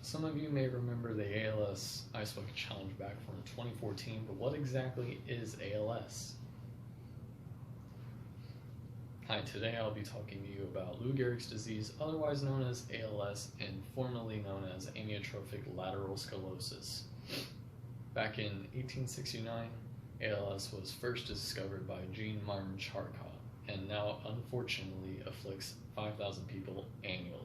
Some of you may remember the ALS Ice Bucket Challenge back from 2014, but what exactly is ALS? Hi, today I'll be talking to you about Lou Gehrig's disease, otherwise known as ALS and formerly known as amyotrophic lateral sclerosis. Back in 1869, ALS was first discovered by Jean Martin Charcot, and now unfortunately afflicts 5,000 people annually.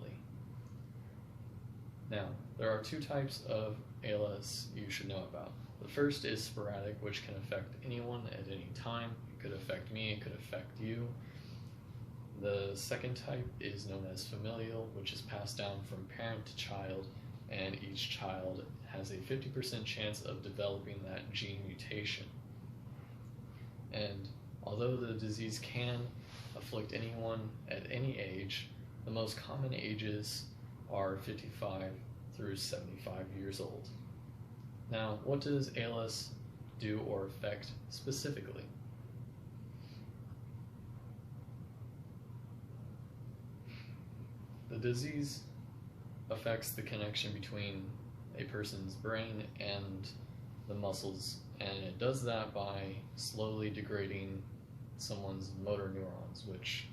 Now, there are two types of ALS you should know about. The first is sporadic, which can affect anyone at any time. It could affect me, it could affect you. The second type is known as familial, which is passed down from parent to child, and each child has a 50% chance of developing that gene mutation. And although the disease can afflict anyone at any age, the most common ages are 55 through 75 years old. Now, what does ALS do or affect specifically? The disease affects the connection between a person's brain and the muscles, and it does that by slowly degrading someone's motor neurons, which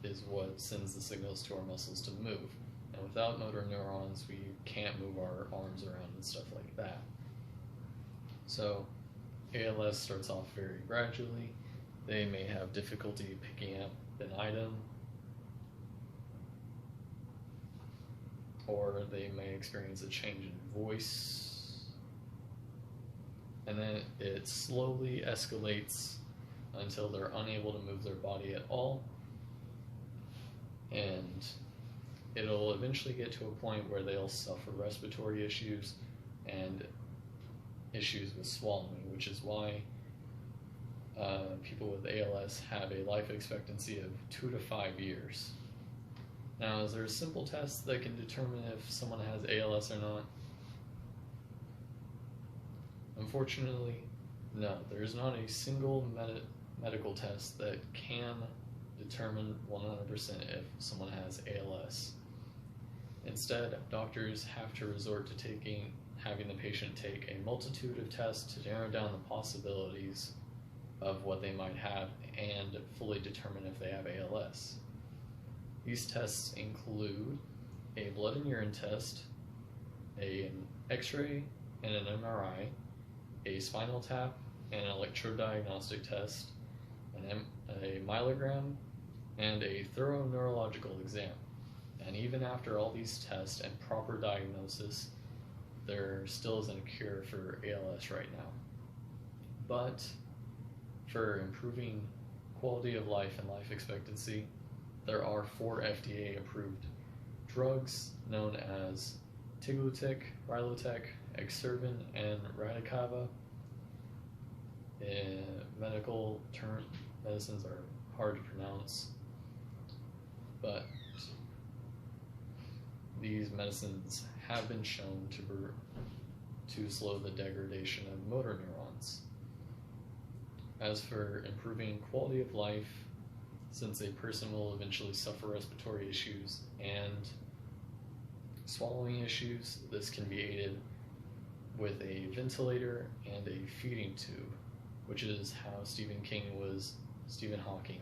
is what sends the signals to our muscles to move. And without motor neurons, we can't move our arms around and stuff like that. So ALS starts off very gradually. They may have difficulty picking up an item, or they may experience a change in voice, and then it slowly escalates until they're unable to move their body at all, and it'll eventually get to a point where they'll suffer respiratory issues and issues with swallowing, which is why people with ALS have a life expectancy of 2 to 5 years. Now, is there a simple test that can determine if someone has ALS or not? Unfortunately, no. There is not a single medical test that can determine 100% if someone has ALS. Instead, doctors have to resort to having the patient take a multitude of tests to narrow down the possibilities of what they might have and fully determine if they have ALS. These tests include a blood and urine test, an X-ray and an MRI, a spinal tap and an electrodiagnostic test, a myelogram, and a thorough neurological exam. And even after all these tests and proper diagnosis, there still isn't a cure for ALS right now. But for improving quality of life and life expectancy, there are 4 FDA-approved drugs known as Tiglutek, Rilotec, Exservan, and Radicava. Medical medicines are hard to pronounce, but these medicines have been shown to slow the degradation of motor neurons. As for improving quality of life, since a person will eventually suffer respiratory issues and swallowing issues, this can be aided with a ventilator and a feeding tube, which is how Stephen Hawking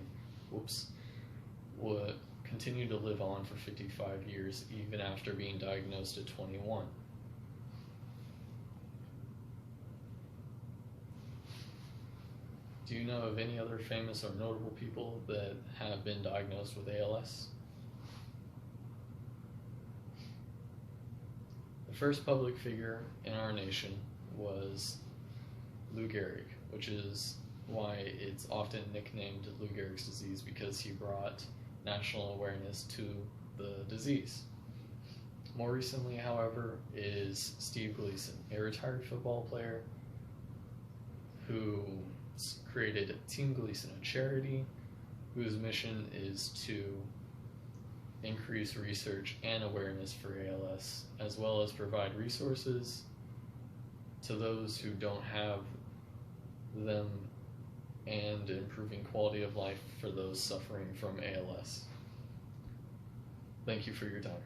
would continue to live on for 55 years even after being diagnosed at 21. Do you know of any other famous or notable people that have been diagnosed with ALS? The first public figure in our nation was Lou Gehrig, which is why it's often nicknamed Lou Gehrig's disease, because he brought national awareness to the disease. More recently, however, is Steve Gleason, a retired football player who created Team Gleason, a charity whose mission is to increase research and awareness for ALS, as well as provide resources to those who don't have them and improving quality of life for those suffering from ALS. Thank you for your time.